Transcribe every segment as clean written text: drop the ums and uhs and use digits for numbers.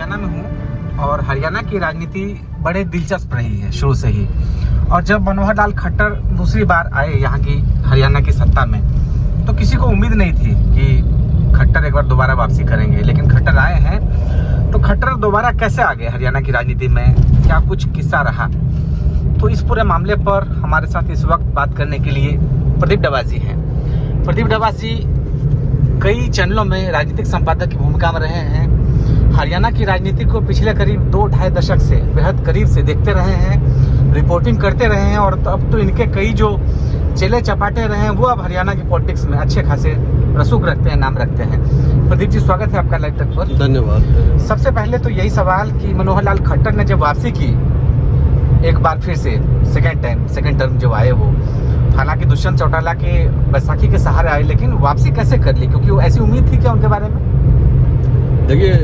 हरियाणा में हूँ और हरियाणा की राजनीति बड़े दिलचस्प रही है शुरू से ही। और जब मनोहर लाल खट्टर दूसरी बार आए यहाँ की हरियाणा की सत्ता में, तो किसी को उम्मीद नहीं थी कि खट्टर एक बार दोबारा वापसी करेंगे, लेकिन खट्टर आए हैं। तो खट्टर दोबारा कैसे आ गए हरियाणा की राजनीति में, क्या कुछ किस्सा रहा, तो इस पूरे मामले पर हमारे साथ इस वक्त बात करने के लिए प्रदीप डबासी हैं। प्रदीप डबासी कई चैनलों में राजनीतिक संपादक की भूमिका में रहे हैं। हरियाणा की राजनीति को पिछले करीब 2-2.5 दशक से बेहद करीब से देखते रहे हैं, रिपोर्टिंग करते रहे हैं। और अब तो इनके कई जो चेले चपाटे रहे हैं वो अब हरियाणा की पॉलिटिक्स में अच्छे खासे रसूख रखते हैं, नाम रखते हैं। प्रदीप जी, स्वागत है आपका लाइव तक पर। धन्यवाद। सबसे पहले तो यही सवाल कि मनोहर लाल खट्टर ने जब वापसी की एक बार फिर से सेकेंड टर्म जो आए, वो हालांकि दुष्यंत चौटाला के बैसाखी के सहारे आए, लेकिन वापसी कैसे कर ली, क्योंकि वो ऐसी उम्मीद थी क्या उनके बारे में? देखिए,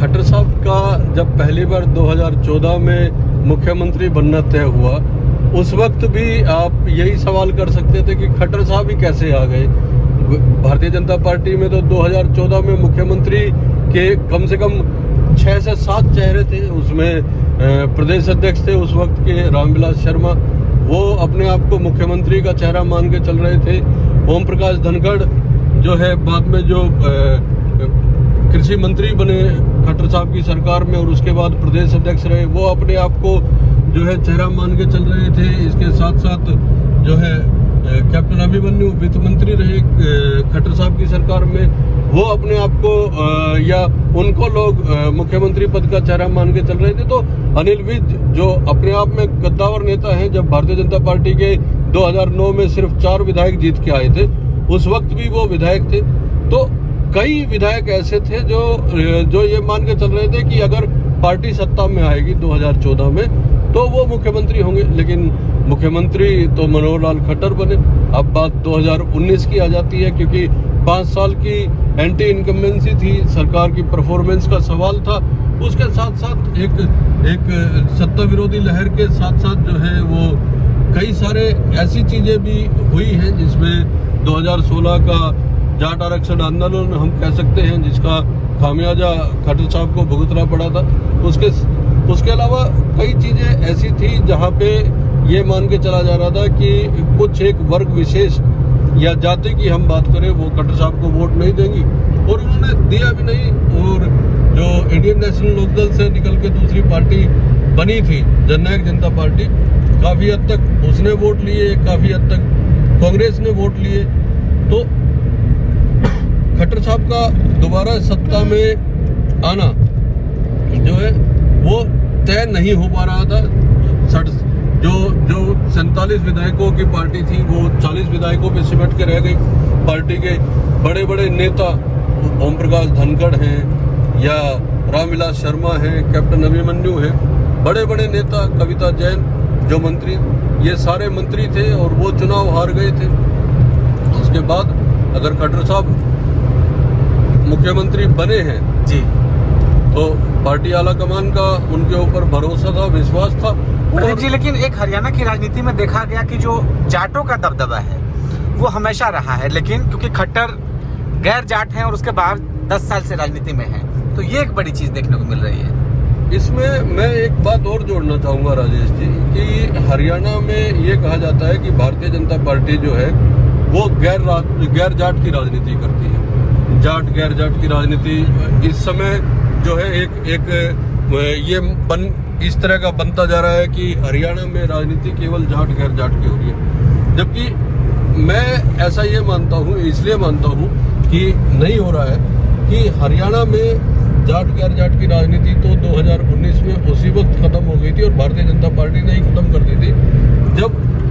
खट्टर साहब का जब पहली बार 2014 में मुख्यमंत्री बनना तय हुआ, उस वक्त भी आप यही सवाल कर सकते थे कि खट्टर साहब ही कैसे आ गए। भारतीय जनता पार्टी में तो 2014 में मुख्यमंत्री के कम से कम 6 से 7 चेहरे थे। उसमें प्रदेश अध्यक्ष थे उस वक्त के रामविलास शर्मा, वो अपने आप को मुख्यमंत्री का चेहरा मान के चल रहे थे। ओम प्रकाश धनखड़ जो है बाद में जो कृषि मंत्री बने खट्टर साहब की सरकार में और उसके बाद प्रदेश अध्यक्ष रहे, वो अपने आप को जो है चेहरा मान के चल रहे थे। इसके साथ साथ जो है कैप्टन अभिमन्यु वित्त मंत्री रहे खट्टर साहब की सरकार में, वो अपने आप को या उनको लोग मुख्यमंत्री पद का चेहरा मान के चल रहे थे। तो अनिल विज जो अपने आप में गद्दावर नेता हैं, जब भारतीय जनता पार्टी के 2009 में सिर्फ 4 विधायक जीत के आए थे, उस वक्त भी वो विधायक थे। तो कई विधायक ऐसे थे जो ये मान के चल रहे थे कि अगर पार्टी सत्ता में आएगी 2014 में तो वो मुख्यमंत्री होंगे। लेकिन मुख्यमंत्री तो मनोहर लाल खट्टर बने। अब बात 2019 की आ जाती है, क्योंकि 5 साल की एंटी इनकम्बेंसी थी, सरकार की परफॉर्मेंस का सवाल था। उसके साथ साथ एक सत्ता विरोधी लहर के साथ साथ जो है वो कई सारे ऐसी चीजें भी हुई हैं, जिसमें 2016 का जाट आरक्षण आंदोलन हम कह सकते हैं, जिसका खामियाजा खट्टर साहब को भुगतना पड़ा था। उसके अलावा कई चीजें ऐसी थी जहां पे ये मान के चला जा रहा था कि कुछ एक वर्ग विशेष या जाति की हम बात करें, वो खट्टर साहब को वोट नहीं देंगी, और उन्होंने दिया भी नहीं। और जो इंडियन नेशनल लोकदल से निकल के दूसरी पार्टी बनी थी, जननायक जनता पार्टी, काफी हद तक उसने वोट लिए, काफी हद तक कांग्रेस ने वोट लिए। तो खट्टर साहब का दोबारा सत्ता में आना जो है वो तय नहीं हो पा रहा था। जो 47 विधायकों की पार्टी थी वो 40 विधायकों पे सिमट के रह गई। पार्टी के बड़े बड़े नेता ओम प्रकाश धनखड़ हैं या रामविलास शर्मा हैं, कैप्टन अभिमन्यु हैं, बड़े बड़े नेता, कविता जैन जो मंत्री, ये सारे मंत्री थे और वो चुनाव हार गए थे। उसके बाद अगर खट्टर साहब मुख्यमंत्री बने हैं जी, तो पार्टी आला कमान का उनके ऊपर भरोसा था, विश्वास था। जी, लेकिन एक हरियाणा की राजनीति में देखा गया कि जो जाटों का दबदबा है वो हमेशा रहा है, लेकिन क्योंकि खट्टर गैर जाट हैं और उसके बाद 10 साल से राजनीति में हैं, तो ये एक बड़ी चीज देखने को मिल रही है। इसमें मैं एक बात और जोड़ना चाहूंगा राजेश जी, कि हरियाणा में ये कहा जाता है कि भारतीय जनता पार्टी जो है वो गैर जाट की राजनीति करती है। जाट गैर जाट की राजनीति इस समय जो है इस तरह का बनता जा रहा है कि हरियाणा में राजनीति केवल जाट गैर जाट की हो रही है, जबकि मैं ऐसा ये मानता हूँ, इसलिए मानता हूँ कि नहीं हो रहा है कि हरियाणा में जाट गैर जाट की राजनीति तो 2019 में उसी वक्त खत्म हो गई थी और भारतीय जनता पार्टी ने ही खत्म कर दी थी जब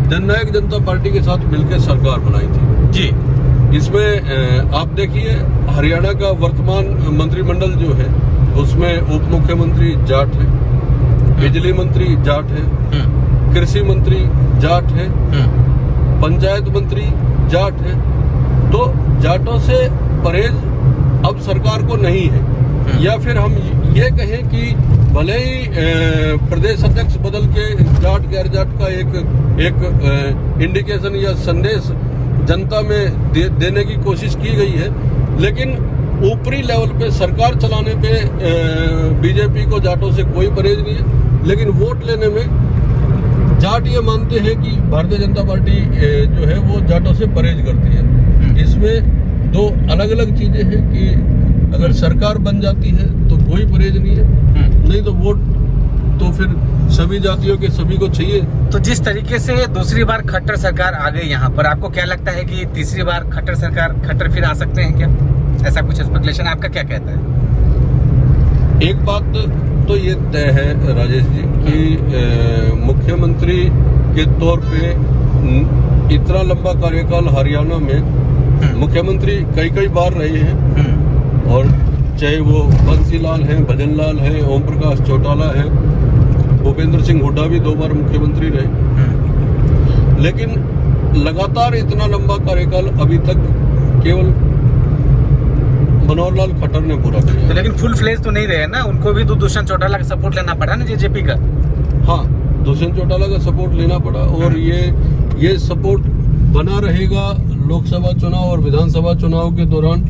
जननायक जनता पार्टी के साथ मिलकर सरकार बनाई थी जी। इसमें आप देखिए, हरियाणा का वर्तमान मंत्रिमंडल जो है उसमें उप मुख्यमंत्री जाट है, बिजली मंत्री जाट है, कृषि मंत्री जाट है, पंचायत मंत्री जाट है। तो जाटों से परहेज अब सरकार को नहीं है। या फिर हम ये कहें कि भले ही प्रदेश अध्यक्ष बदल के जाट गैर जाट का एक इंडिकेशन या संदेश जनता में देने की कोशिश की गई है, लेकिन ऊपरी लेवल पे सरकार चलाने पे बीजेपी को जाटों से कोई परहेज नहीं है, लेकिन वोट लेने में जाट ये मानते हैं कि भारतीय जनता पार्टी जो है वो जाटों से परहेज करती है। इसमें दो अलग अलग चीजें हैं कि अगर सरकार बन जाती है तो कोई परहेज नहीं है, नहीं तो वोट तो फिर सभी जातियों के सभी को चाहिए। तो जिस तरीके से दूसरी बार खट्टर सरकार आ गई यहाँ पर, आपको क्या लगता है कि तीसरी बार खट्टर फिर आ सकते हैं क्या? ऐसा कुछ स्पेकुलेशन आपका क्या कहता है? एक बात तो ये तय है राजेश जी कि मुख्यमंत्री के तौर पे इतना लंबा कार्यकाल हरियाणा में मुख्यमंत्री कई बार रहे हैं, और चाहे वो बंसीलाल हैं, भजन लाल हैं, ओम प्रकाश चौटाला हैं, भूपेंद्र सिंह हुड्डा भी 2 बार मुख्यमंत्री रहे, लेकिन लगातार इतना लंबा कार्यकाल अभी तक केवल मनोहर लाल खट्टर ने पूरा किया। लेकिन फुल फ्लेज तो नहीं रहे ना, उनको भी तो दुष्यंत चौटाला का सपोर्ट लेना पड़ा ना जेजेपी का। हाँ, दुष्यंत चौटाला का सपोर्ट लेना पड़ा, और ये सपोर्ट बना रहेगा लोकसभा चुनाव और विधानसभा चुनाव के दौरान,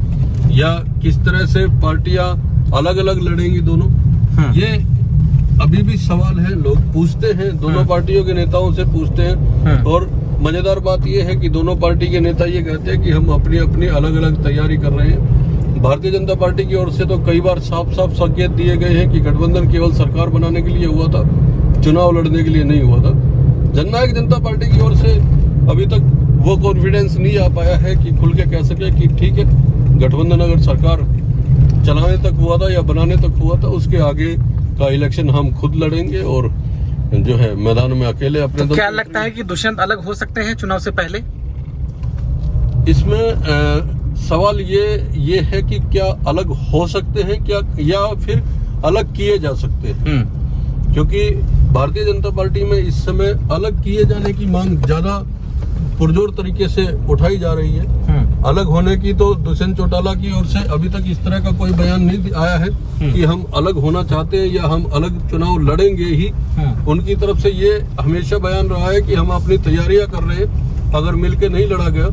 या किस तरह से पार्टियां अलग अलग लड़ेंगी दोनों, ये अभी भी सवाल है। लोग पूछते हैं, दोनों पार्टियों के नेताओं से पूछते हैं, और मजेदार बात यह है कि दोनों पार्टी के नेता ये कहते हैं कि हम अपनी अपनी अलग अलग तैयारी कर रहे हैं। भारतीय जनता पार्टी की ओर से तो कई बार साफ साफ संकेत दिए गए हैं कि गठबंधन केवल सरकार बनाने के लिए हुआ था, चुनाव लड़ने के लिए नहीं हुआ था। जननायक जनता पार्टी की ओर से अभी तक वो कॉन्फिडेंस नहीं आ पाया है कि खुल के कह सके कि ठीक है, गठबंधन अगर सरकार चलाने तक हुआ था या बनाने तक हुआ था, उसके आगे का इलेक्शन हम खुद लड़ेंगे और जो है मैदान में अकेले अपने। तो क्या लगता है कि दुष्यंत अलग हो सकते हैं चुनाव से पहले? इसमें सवाल ये है कि क्या अलग हो सकते हैं क्या, या फिर अलग किए जा सकते हैं, क्योंकि भारतीय जनता पार्टी में इस समय अलग किए जाने की मांग ज्यादा पुरजोर तरीके से उठाई जा रही है। अलग होने की तो दुष्यंत चौटाला की ओर से अभी तक इस तरह का कोई बयान नहीं आया है कि हम अलग होना चाहते हैं या हम अलग चुनाव लड़ेंगे ही। उनकी तरफ से ये हमेशा बयान रहा है कि हम अपनी तैयारियां कर रहे हैं, अगर मिलके नहीं लड़ा गया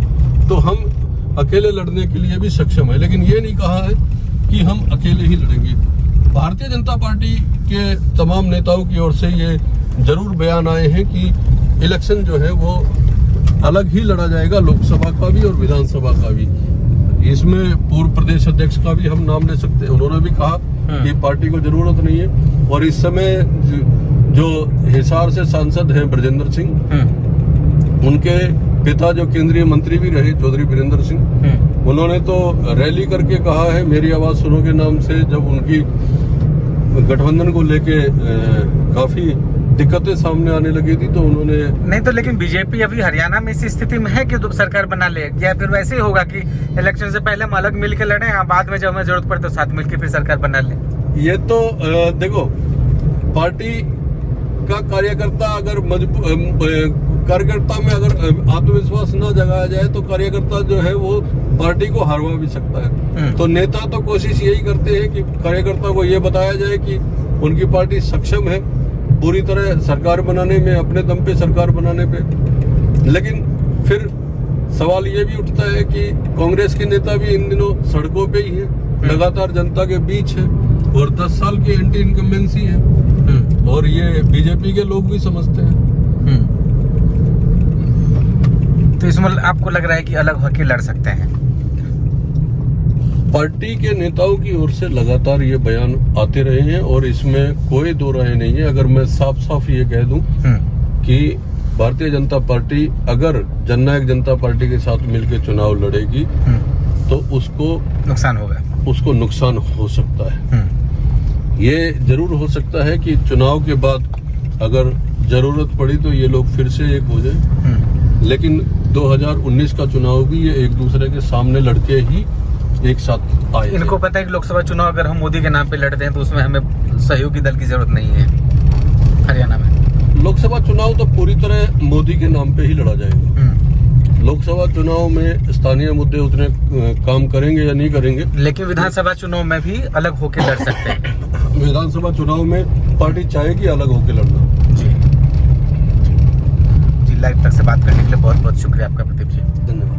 तो हम अकेले लड़ने के लिए भी सक्षम है, लेकिन ये नहीं कहा है कि हम अकेले ही लड़ेंगे। भारतीय जनता पार्टी के तमाम नेताओं की ओर से ये जरूर बयान आए हैं कि इलेक्शन जो है वो अलग ही लड़ा जाएगा, लोकसभा का भी और विधानसभा का भी। इसमें पूर्व प्रदेश अध्यक्ष का भी हम नाम ले सकते हैं, उन्होंने भी कहा कि पार्टी को जरूरत नहीं है। और इस समय जो हिसार से सांसद हैं ब्रजेंद्र सिंह, उनके पिता जो केंद्रीय मंत्री भी रहे चौधरी वीरेंद्र सिंह, उन्होंने तो रैली करके कहा है मेरी आवाज सुनो के नाम से, जब उनकी गठबंधन को लेके काफी दिक्कतें सामने आने लगी थी तो उन्होंने नहीं तो। लेकिन बीजेपी अभी हरियाणा में इसी स्थिति में है कि सरकार बना ले, या फिर वैसे ही होगा कि इलेक्शन से पहले हम अलग मिलकर लड़े, बाद में जब हमें जरूरत पड़े तो साथ मिलकर फिर सरकार बना ले। ये तो देखो, पार्टी का कार्यकर्ता अगर कार्यकर्ता में अगर आत्मविश्वास न जगाया जाए तो कार्यकर्ता जो है वो पार्टी को हरवा भी सकता है। तो नेता तो कोशिश यही करते हैं कि कार्यकर्ता को ये बताया जाए कि उनकी पार्टी सक्षम है पूरी तरह सरकार बनाने में, अपने दम पे सरकार बनाने पे। लेकिन फिर सवाल ये भी उठता है कि कांग्रेस के नेता भी इन दिनों सड़कों पे ही है, लगातार जनता के बीच है, और 10 साल की एंटी इनकम्बेंसी है, और ये बीजेपी के लोग भी समझते हैं। तो इसमें आपको लग रहा है कि अलग होकर लड़ सकते हैं? पार्टी के नेताओं की ओर से लगातार ये बयान आते रहे हैं और इसमें कोई दो राय नहीं है। अगर मैं साफ साफ ये कह दूं कि भारतीय जनता पार्टी अगर जननायक जनता पार्टी के साथ मिलकर चुनाव लड़ेगी तो उसको नुकसान हो सकता है। ये जरूर हो सकता है कि चुनाव के बाद अगर जरूरत पड़ी तो ये लोग फिर से एक हो जाए, लेकिन 2019 का चुनाव भी ये एक दूसरे के सामने लड़के ही एक साथ आए। इनको पता है कि लोकसभा चुनाव अगर हम मोदी के नाम पे लड़ते हैं तो उसमें हमें सहयोगी दल की जरूरत नहीं है। हरियाणा में लोकसभा चुनाव तो पूरी तरह मोदी के नाम पे ही लड़ा जाएगा। लोकसभा चुनाव में स्थानीय मुद्दे उतने काम करेंगे या नहीं करेंगे, लेकिन विधानसभा चुनाव में भी अलग होकर लड़ सकते हैं। विधानसभा चुनाव में पार्टी चाहेगी अलग होकर लड़ना। जी, लाइव तक से बात करने के लिए बहुत बहुत शुक्रिया आपका प्रदीप जी। धन्यवाद।